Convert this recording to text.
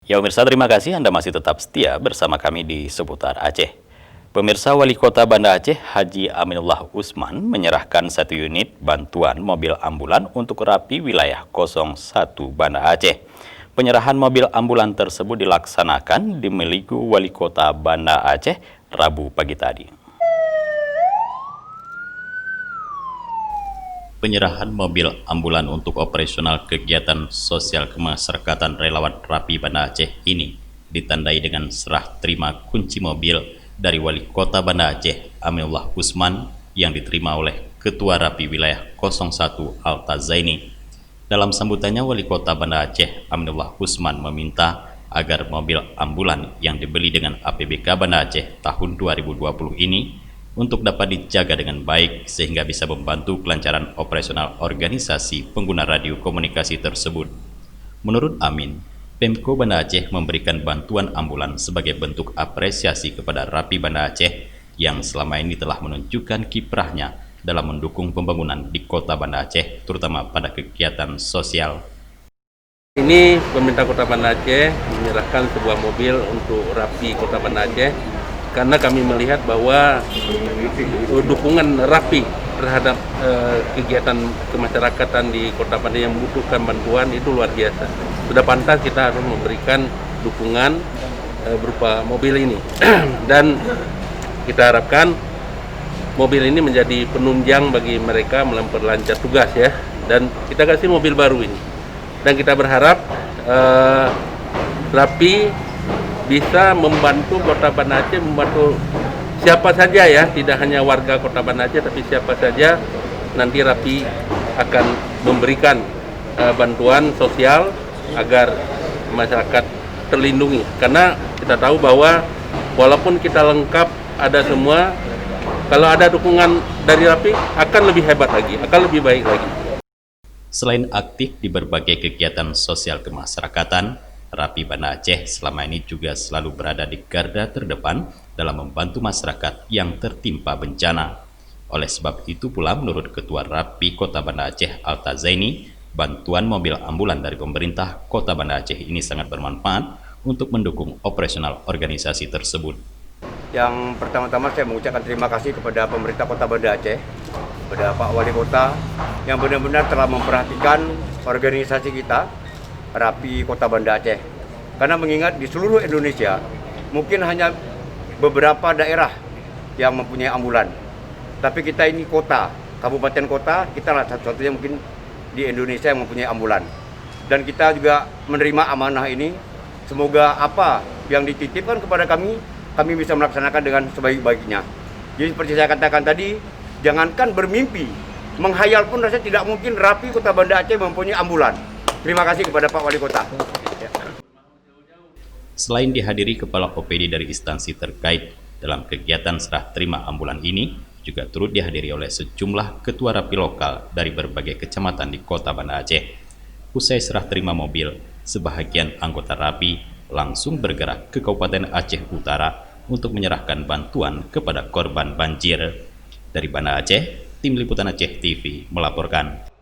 Ya pemirsa, terima kasih Anda masih tetap setia bersama kami di Seputar Aceh. Pemirsa, Wali Kota Banda Aceh Haji Aminullah Usman menyerahkan 1 unit bantuan mobil ambulan untuk Rapi wilayah 01 Banda Aceh. Penyerahan mobil ambulan tersebut dilaksanakan di Meligu Wali Kota Banda Aceh Rabu pagi tadi. Penyerahan mobil ambulan untuk operasional kegiatan sosial kemasyarakatan relawan Rapi Banda Aceh ini ditandai dengan serah terima kunci mobil dari Wali Kota Banda Aceh Aminullah Usman yang diterima oleh Ketua Rapi Wilayah 01 Alta Zaini. Dalam sambutannya, Wali Kota Banda Aceh Aminullah Usman meminta agar mobil ambulan yang dibeli dengan APBK Banda Aceh tahun 2020 ini untuk dapat dijaga dengan baik sehingga bisa membantu kelancaran operasional organisasi pengguna radio komunikasi tersebut. Menurut Amin, Pemko Banda Aceh memberikan bantuan ambulan sebagai bentuk apresiasi kepada Rapi Banda Aceh yang selama ini telah menunjukkan kiprahnya dalam mendukung pembangunan di Kota Banda Aceh, terutama pada kegiatan sosial. Ini pemerintah Kota Banda Aceh menyerahkan sebuah mobil untuk Rapi Kota Banda Aceh karena kami melihat bahwa dukungan Rapi terhadap kegiatan kemasyarakatan di Kota Banda yang membutuhkan bantuan itu luar biasa. Sudah pantas kita harus memberikan dukungan berupa mobil ini dan kita harapkan mobil ini menjadi penunjang bagi mereka memperlancar tugas ya, dan kita kasih mobil baru ini dan kita berharap Rapi bisa membantu Kota Banda Aceh, membantu siapa saja ya, tidak hanya warga Kota Banda Aceh, tapi siapa saja nanti Rapi akan memberikan bantuan sosial agar masyarakat terlindungi. Karena kita tahu bahwa walaupun kita lengkap ada semua, kalau ada dukungan dari Rapi akan lebih hebat lagi, akan lebih baik lagi. Selain aktif di berbagai kegiatan sosial kemasyarakatan, Rapi Banda Aceh selama ini juga selalu berada di garda terdepan dalam membantu masyarakat yang tertimpa bencana. Oleh sebab itu pula, menurut Ketua Rapi Kota Banda Aceh Alta Zaini, bantuan mobil ambulan dari pemerintah Kota Banda Aceh ini sangat bermanfaat untuk mendukung operasional organisasi tersebut. Yang pertama-tama saya mengucapkan terima kasih kepada pemerintah Kota Banda Aceh, kepada Pak Wali Kota yang benar-benar telah memperhatikan organisasi kita Rapi Kota Banda Aceh. Karena mengingat di seluruh Indonesia mungkin hanya beberapa daerah yang mempunyai ambulan. Tapi kita ini kota, kabupaten kota, kita lah satu-satunya mungkin di Indonesia yang mempunyai ambulan. Dan kita juga menerima amanah ini. Semoga apa yang dititipkan kepada kami bisa melaksanakan dengan sebaik-baiknya. Jadi seperti saya katakan tadi, jangankan bermimpi, menghayal pun rasanya tidak mungkin Rapi Kota Banda Aceh mempunyai ambulan. Terima kasih kepada Pak Wali Kota. Selain dihadiri Kepala OPD dari instansi terkait dalam kegiatan serah terima ambulan ini, juga turut dihadiri oleh sejumlah ketua Rapi lokal dari berbagai kecamatan di Kota Banda Aceh. Usai serah terima mobil, sebahagian anggota Rapi langsung bergerak ke Kabupaten Aceh Utara untuk menyerahkan bantuan kepada korban banjir. Dari Banda Aceh, Tim Liputan Aceh TV melaporkan.